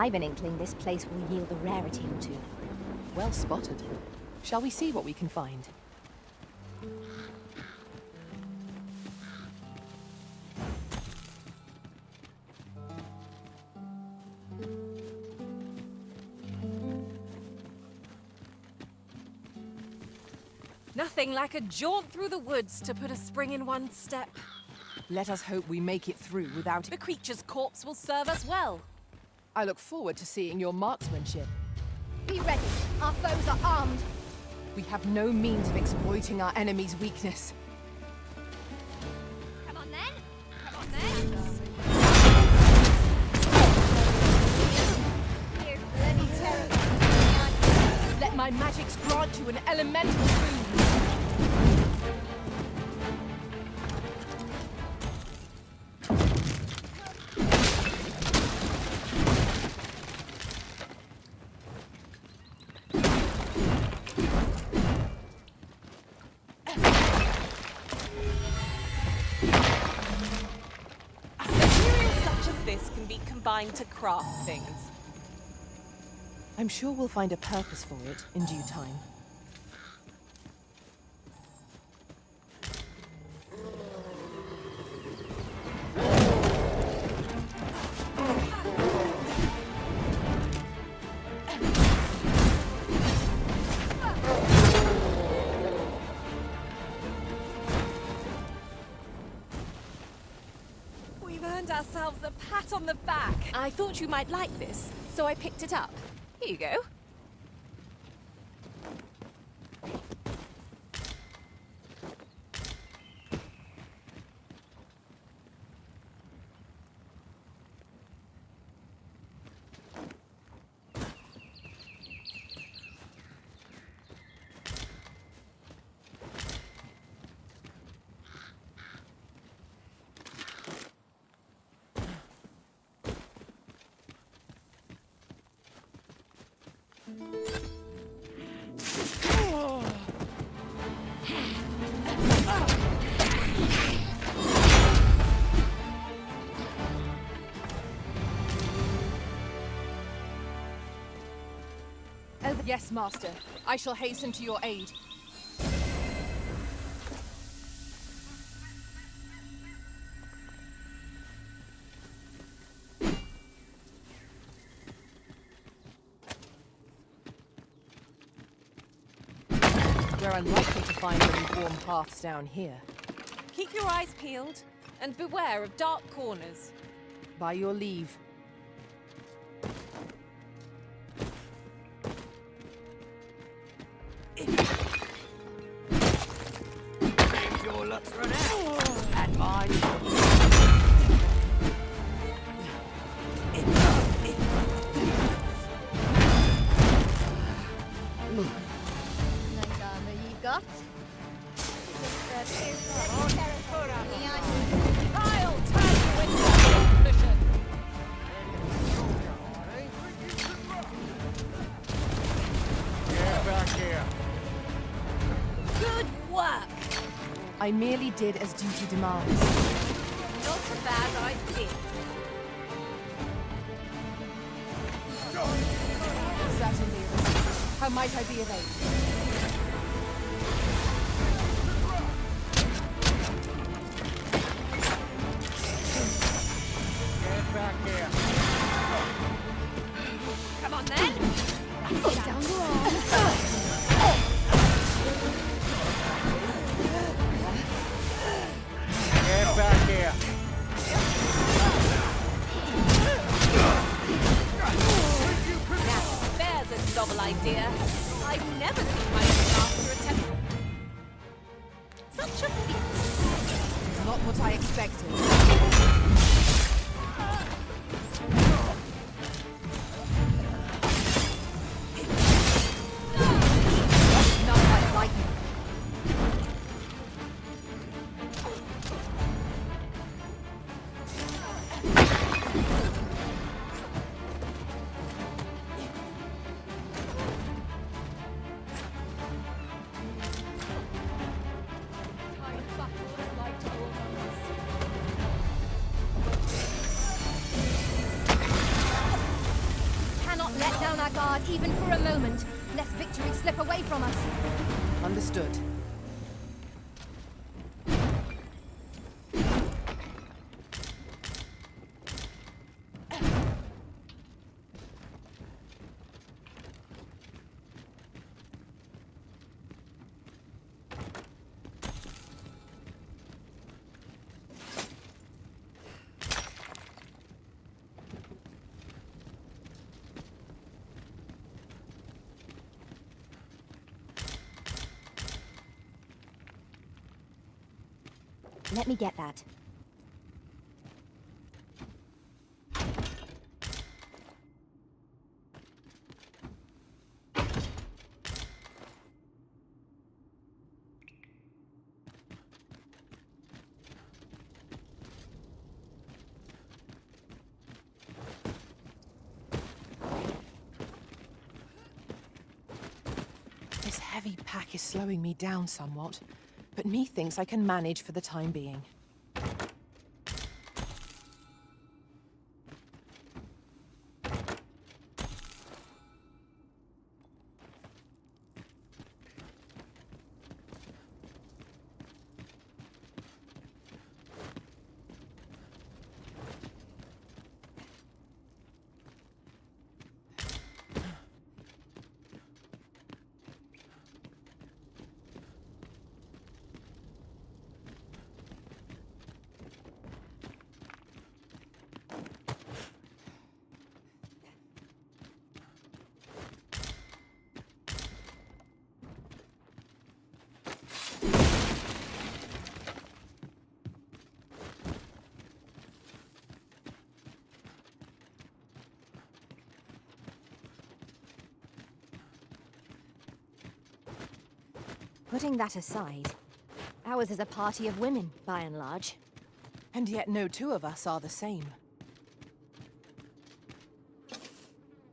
I've an inkling this place will yield a rarity or two. Well spotted. Shall we see what we can find? Nothing like a jaunt through the woods to put a spring in one's step. Let us hope we make it through without... The creature's corpse will serve us well. I look forward to seeing your marksmanship. Be ready. Our foes are armed. We have no means of exploiting our enemy's weakness. Come on then. Come on then. Let my magics grant you an elemental boon. To craft things. I'm sure we'll find a purpose for it in due time. Ourselves a pat on the back. I thought you might like this, so I picked it up. Here you go. Yes, Master. I shall hasten to your aid. We're unlikely to find any warm paths down here. Keep your eyes peeled, and beware of dark corners. By your leave. Your luck's run out, and mine. You got? I'll turn you into mission. Get back here. Good work. I merely did as duty demands. Not a bad idea. Certainly. How might I be of aid? Get back here. Come on then. Down your arms. Get back here. Now, there's a novel idea. I've never seen my own master attempt. Such a feat. It's not what I expected. Not like lightning. guard even for a moment, lest victory slip away from us. Understood. Let me get that. This heavy pack is slowing me down somewhat, but methinks I can manage for the time being. Putting that aside, ours is a party of women, by and large. And yet no two of us are the same.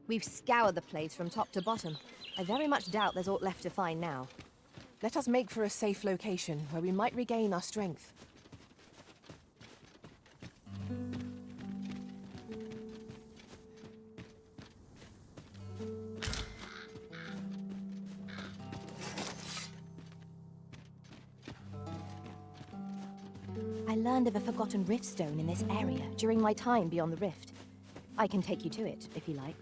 We've scoured the place from top to bottom. I very much doubt there's aught left to find now. Let us make for a safe location where we might regain our strength. I learned of a forgotten rift stone in this area during my time beyond the rift. I can take you to it, if you like.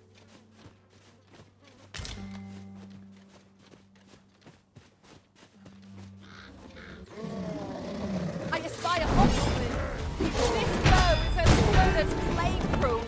I espy a hobgoblin. This bow is as good as flame-proof.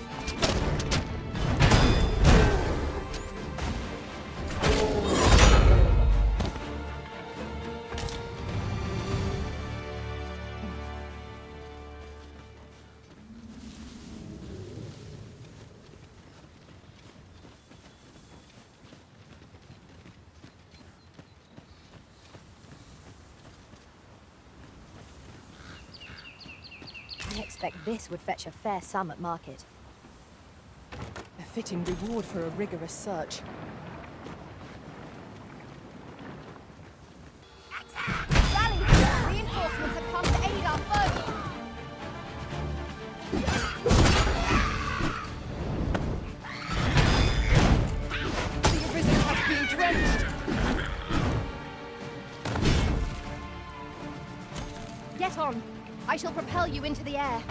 I expect this would fetch a fair sum at market. A fitting reward for a rigorous search. Rally! Reinforcements have come to aid our foe! The Arisen has been drenched! Get on! I shall propel you into the air.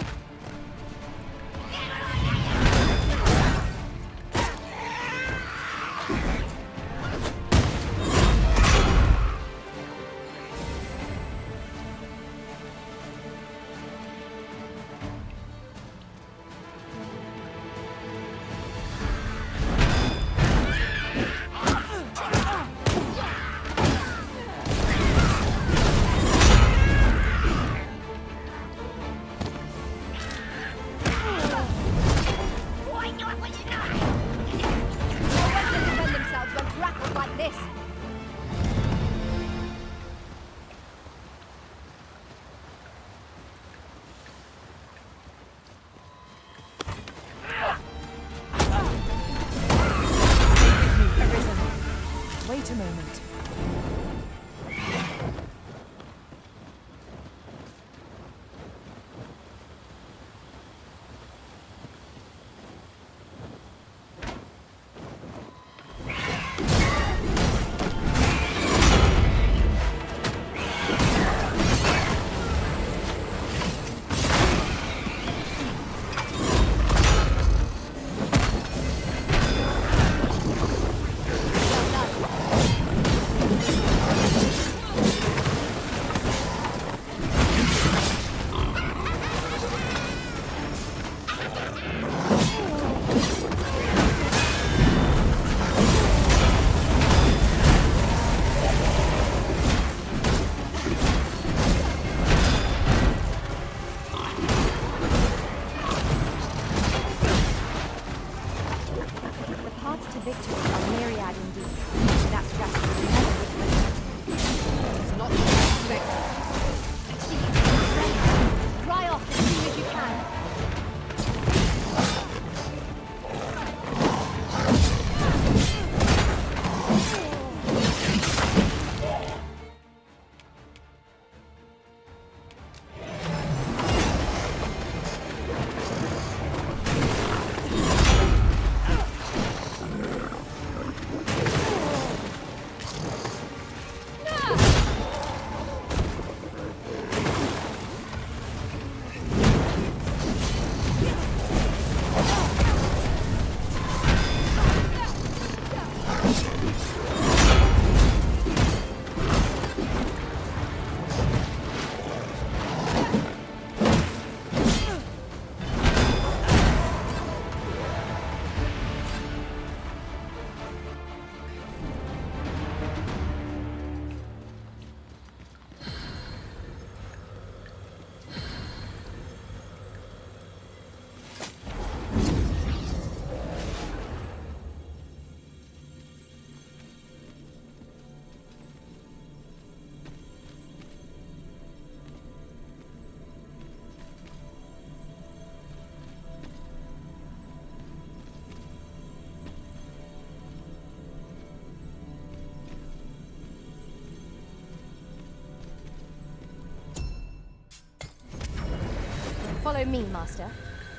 Follow me, Master.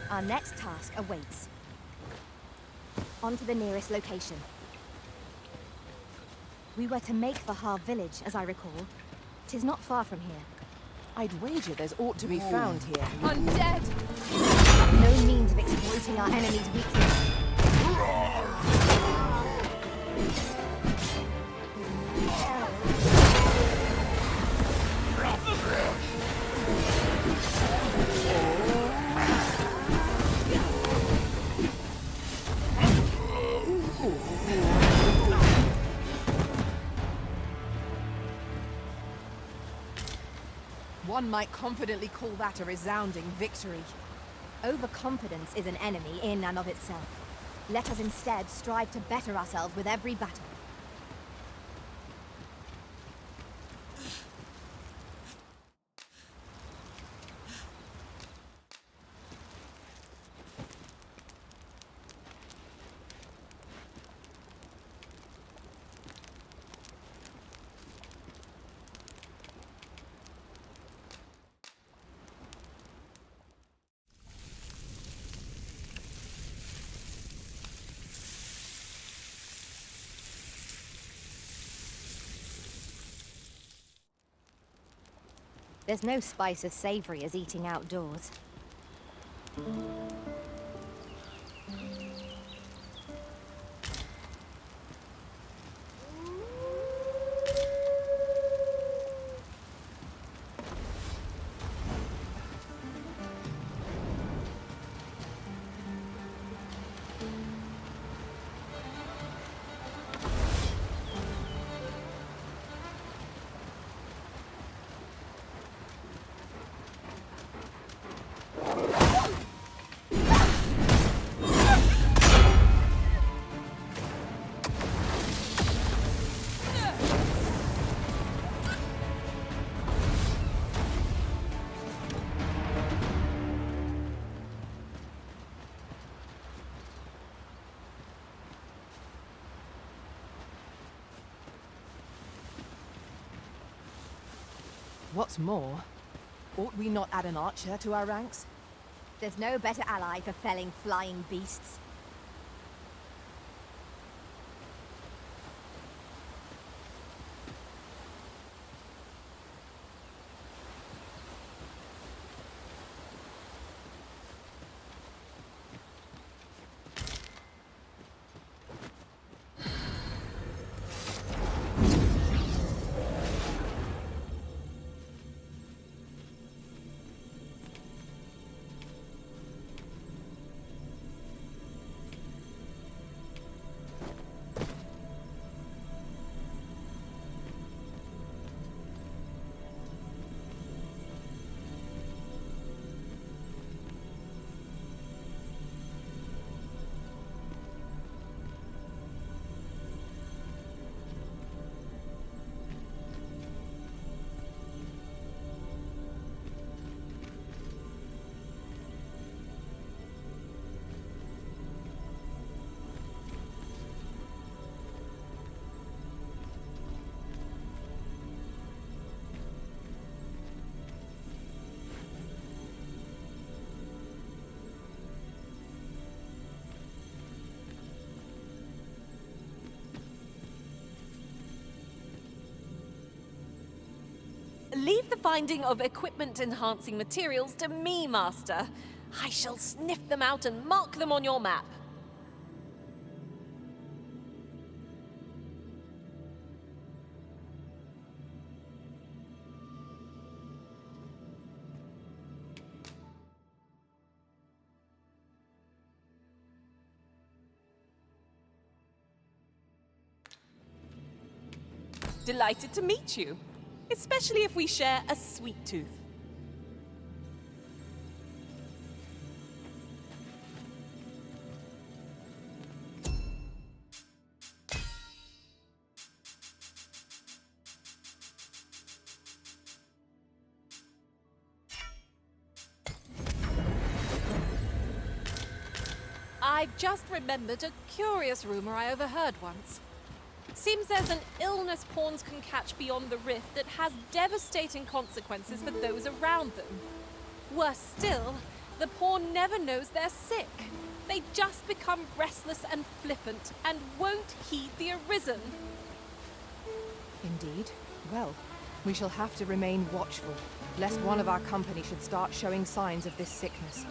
Our next task awaits. On to the nearest location. We were to make for Har village, as I recall. 'Tis not far from here. I'd wager there's aught to be found here. Undead! No means of exploiting our enemy's weakness. One might confidently call that a resounding victory. Overconfidence is an enemy in and of itself. Let us instead strive to better ourselves with every battle. There's no spice as savory as eating outdoors. What's more, ought we not add an archer to our ranks? There's no better ally for felling flying beasts. Leave the finding of equipment-enhancing materials to me, Master. I shall sniff them out and mark them on your map. Delighted to meet you. Especially if we share a sweet tooth. I've just remembered a curious rumor I overheard once. Seems there's an illness pawns can catch beyond the rift that has devastating consequences for those around them. Worse still, The poor never knows they're sick. They just become restless and flippant and won't heed the Arisen. Indeed. Well, we shall have to remain watchful, lest one of our company should start showing signs of this sickness.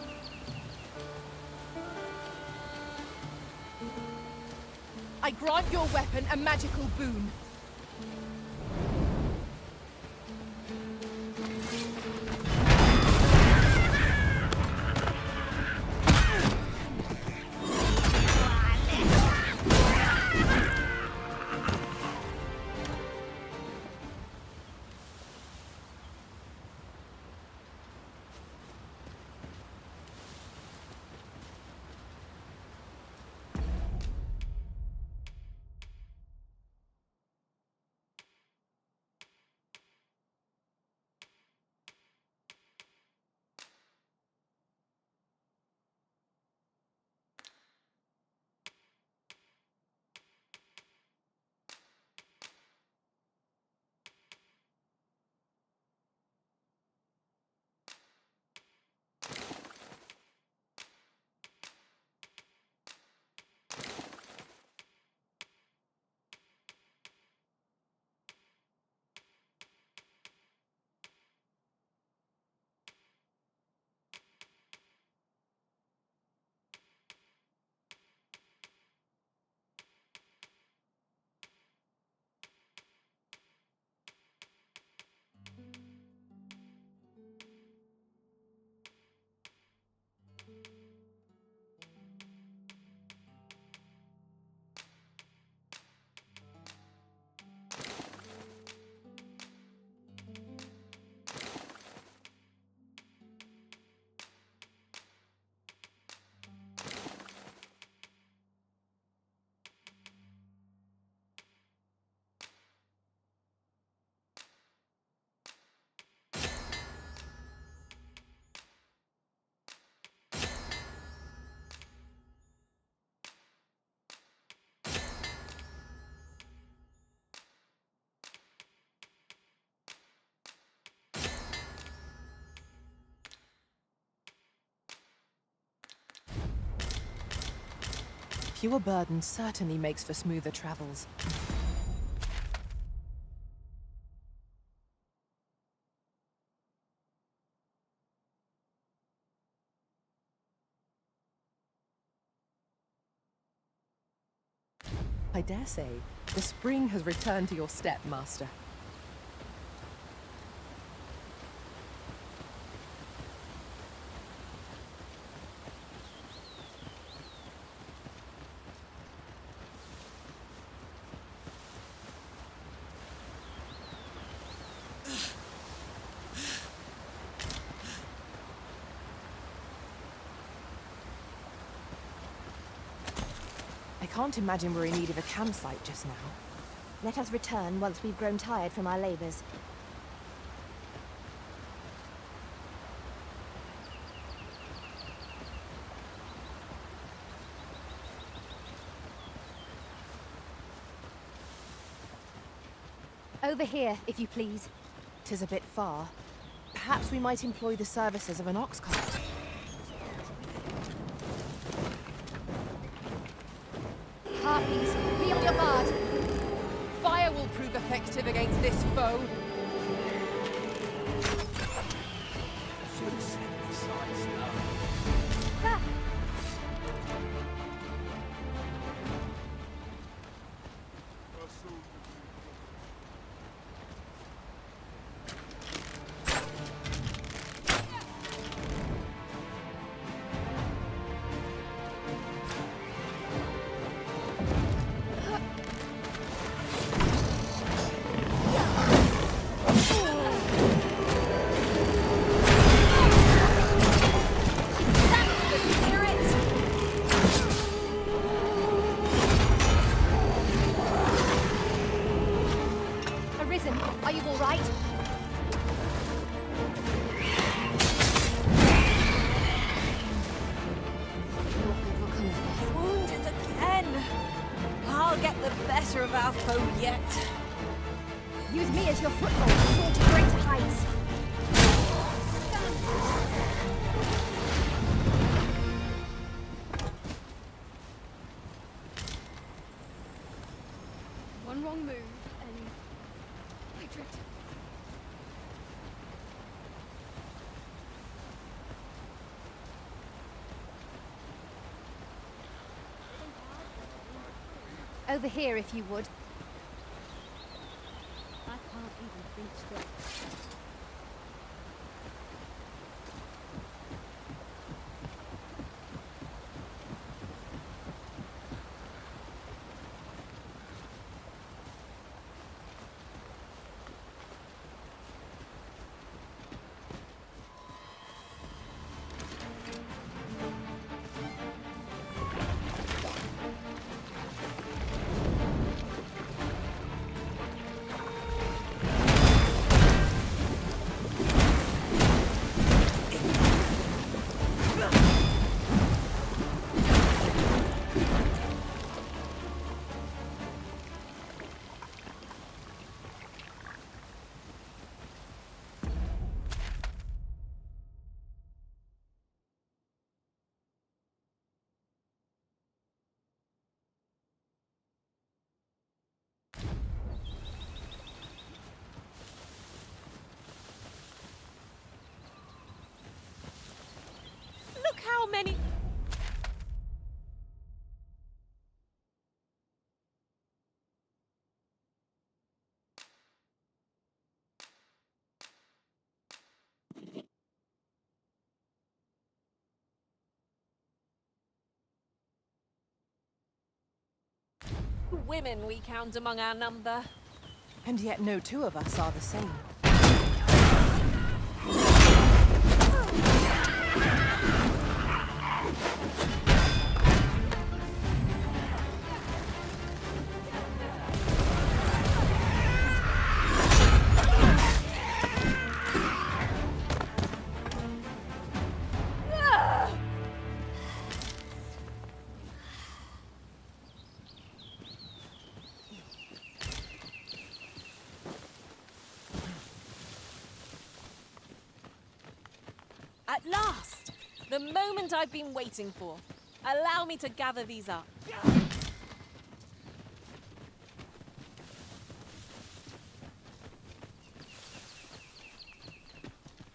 I grant your weapon a magical boon. Fewer burdens certainly makes for smoother travels. I dare say, the spring has returned to your step, Master. I can't imagine we're in need of a campsite just now. Let us return once we've grown tired from our labors. Over here, if you please. 'Tis a bit far. Perhaps we might employ the services of an ox cart. Harpies, be on your guard. Fire will prove effective against this foe. Should have sent the sights now. Ha! Arisen, are you all right? Wounded again. I'll get the better of our foe yet. Use me as your foothold to soar to greater heights. wrong move, and I drifted. Over here, if you would. I can't even think straight. Look how many... women we count among our number. And yet no two of us are the same. At last! The moment I've been waiting for. Allow me to gather these up.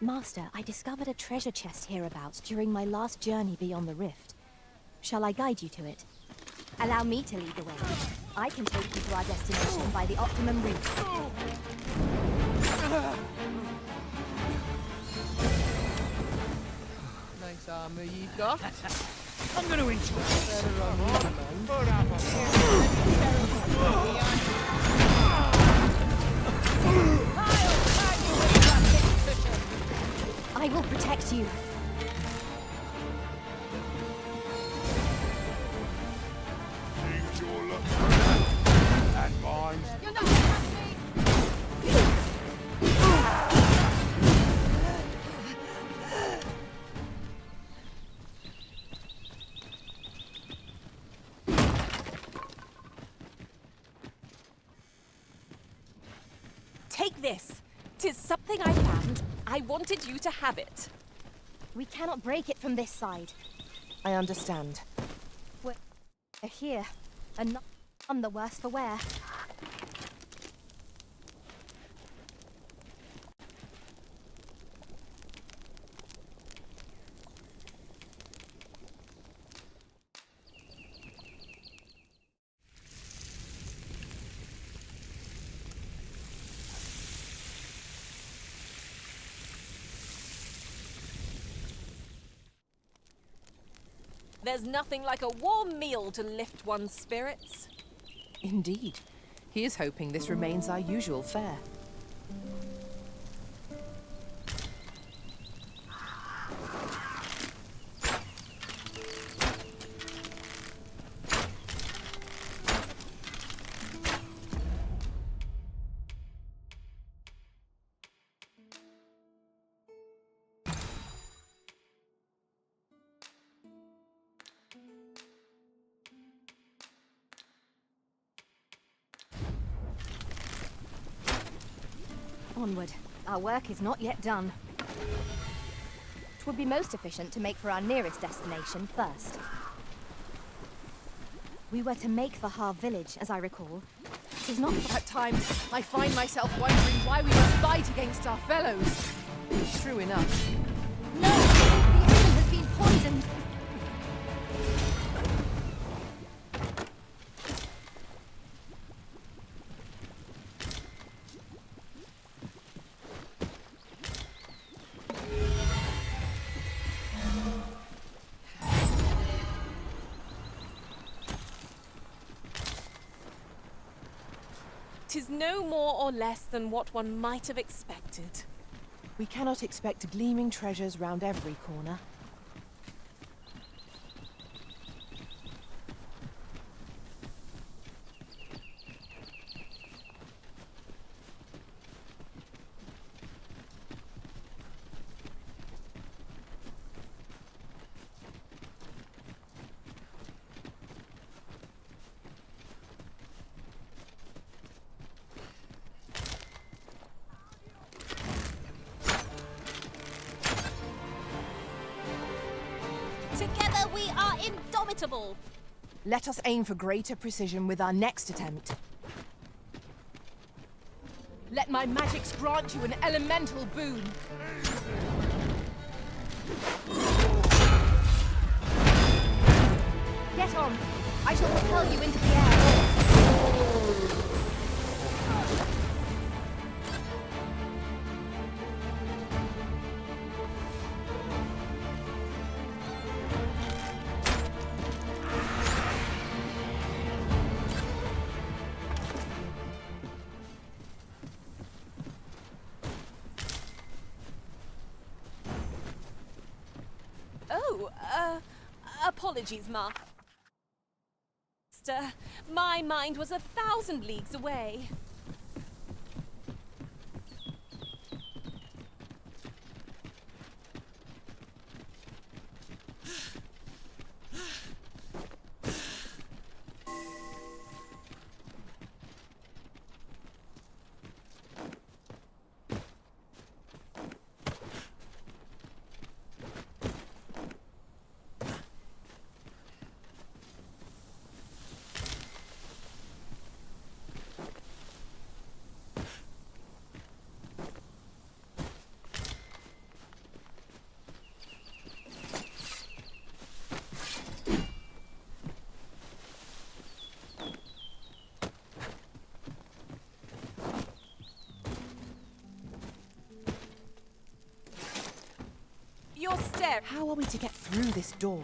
Master, I discovered a treasure chest hereabouts during my last journey beyond the rift. Shall I guide you to it? Allow me to lead the way. I can take you to our destination by the optimum route. Nice armor you got. I'm gonna enjoy this. Better on you, man. Put up a I will protect you. Leave your looks for that. And mine. You're not gonna have me! Take this. 'Tis something I found. I wanted you to have it. We cannot break it from this side. I understand. We're here, and none the worse for wear. There's nothing like a warm meal to lift one's spirits. Indeed. He is hoping this remains our usual fare. Onward. Our work is not yet done. It would be most efficient to make for our nearest destination first. We were to make for Har village, as I recall, 'Tis not At times, I find myself wondering why we must fight against our fellows. True enough. No! The Arisen has been poisoned! Tis no more or less than what one might have expected. We cannot expect gleaming treasures round every corner. Together we are indomitable! Let us aim for greater precision with our next attempt. Let my magics grant you an elemental boon. Get on! I shall propel you into the air! Oh, apologies, Master. My mind was 1,000 leagues away. Your step. How are we to get through this door?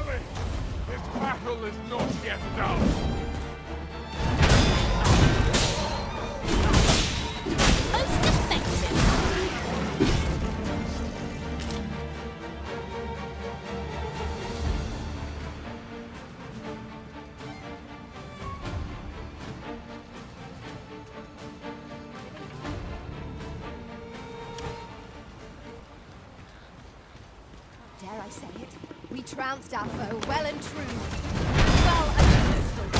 Ali, this battle is not yet done. Most effective. Dare I say it? We trounced our foe well and true. Well administered.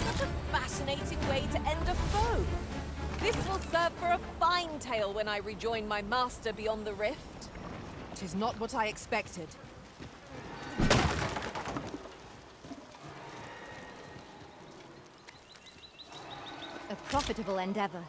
Such a fascinating way to end a foe. This will serve for a fine tale when I rejoin my master beyond the rift. Tis not what I expected. A profitable endeavor.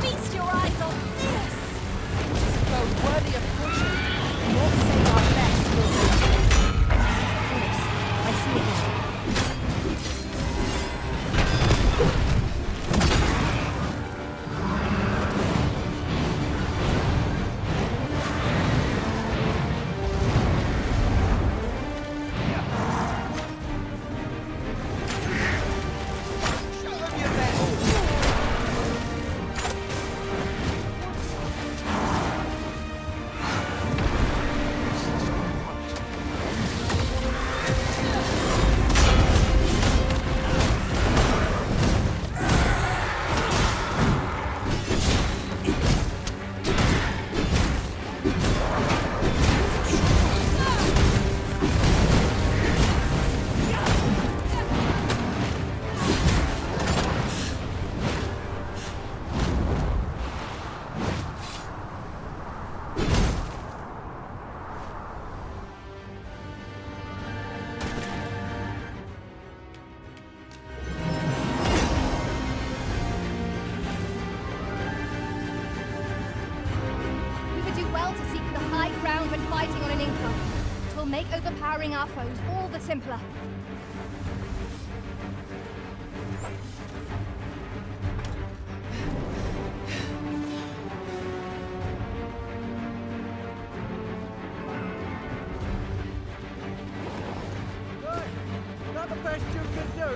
Feast your eyes on this! Both worthy of caution. Not say our best will Yes, I see it now. We would do well to seek the high ground when fighting on an incline. It will make overpowering our foes all the simpler. Is that the best you can do?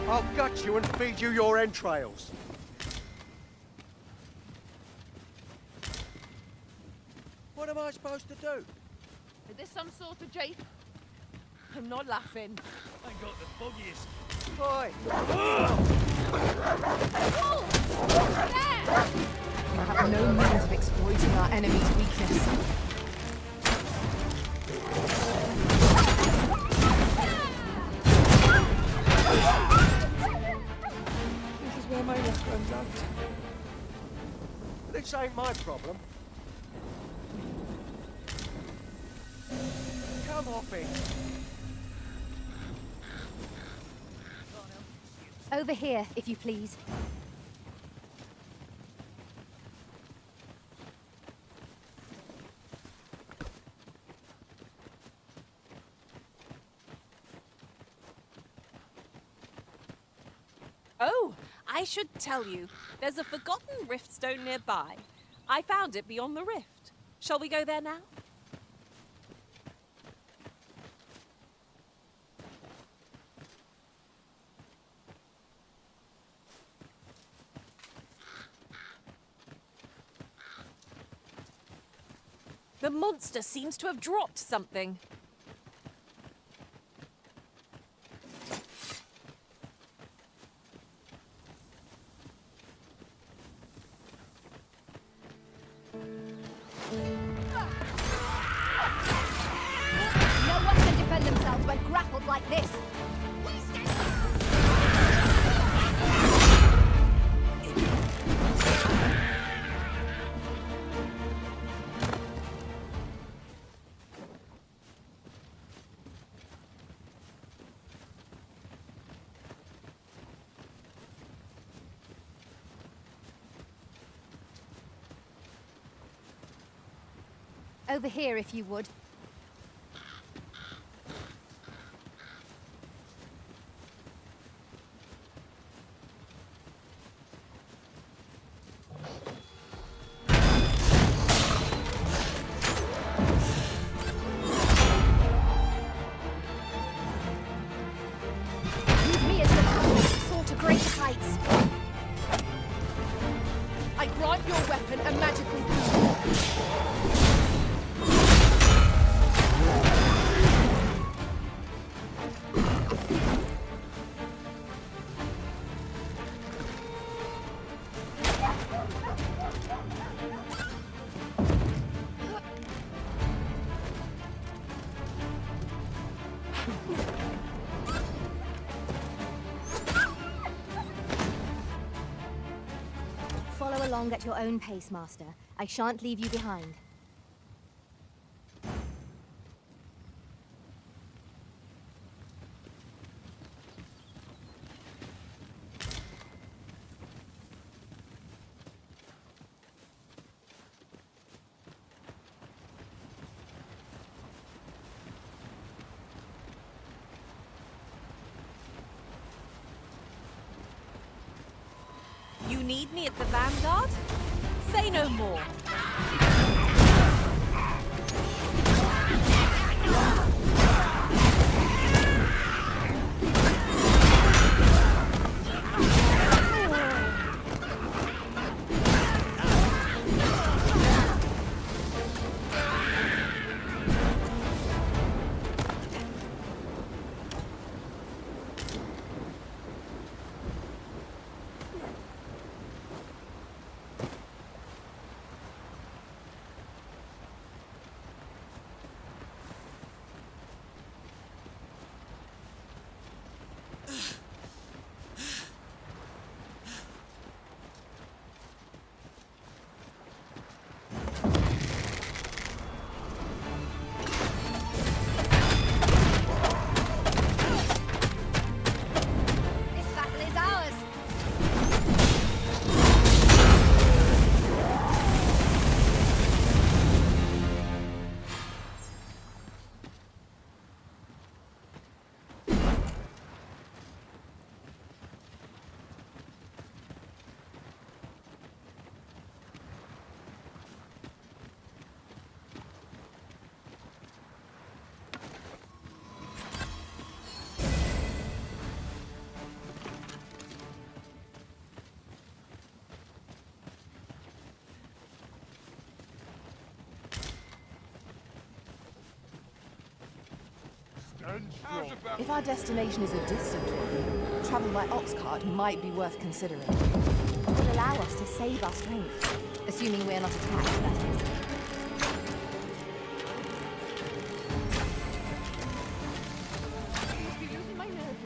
I'll gut you and feed you your entrails. What am I supposed to do? Is this some sort of jape? I'm not laughing. I got the foggiest. Oi! We have no means of exploiting our enemy's weakness. This is where my luck runs out. This ain't my problem. Come off it. Over here, if you please. Oh, I should tell you, there's a forgotten rift stone nearby. I found it beyond the rift. Shall we go there now? The monster seems to have dropped something. No one can defend themselves when grappled like this. Over here, if you would. Use me as the compass to soar to greater heights. I grant your weapon a magical boon. Follow along at your own pace, Master. I shan't leave you behind. You need me at the Vanguard? Say no more. This battle is ours. Stand strong. If our destination is a distant one, travel by ox cart might be worth considering. It would allow us to save our strength. Assuming we're not attacked, that is. You're losing my nerve.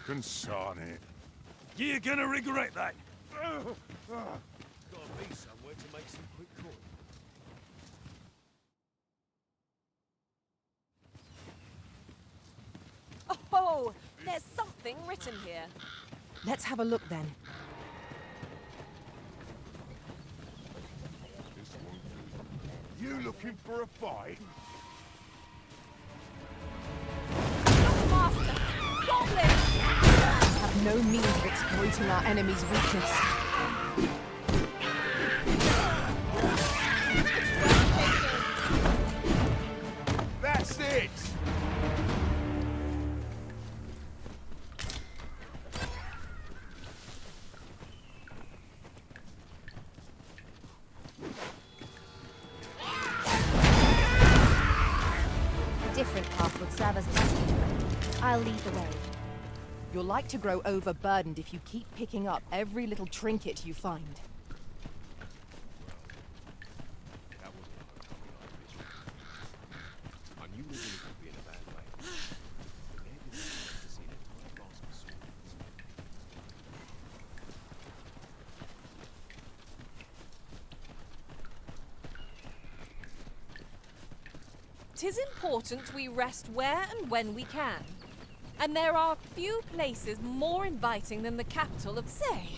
Consarn it. You're gonna regret that. Gotta be somewhere to make some quick coin. Oh, there's something written here. Let's have a look then. This won't do. You looking for a fight? Master! Goblin! Have no means of exploiting our enemy's weakness. That's it! A different path would serve us better. I'll lead the way. You'll like to grow overburdened if you keep picking up every little trinket you find. That wasn't a I knew the village would be in a bad way. But they didn't expect to see them quite grasp the sword. 'Tis important we rest where and when we can. And there are few places more inviting than the capital of Zay.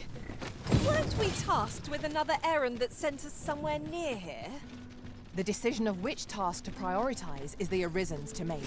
Weren't we tasked with another errand that sent us somewhere near here? The decision of which task to prioritize is the Arisen's to make.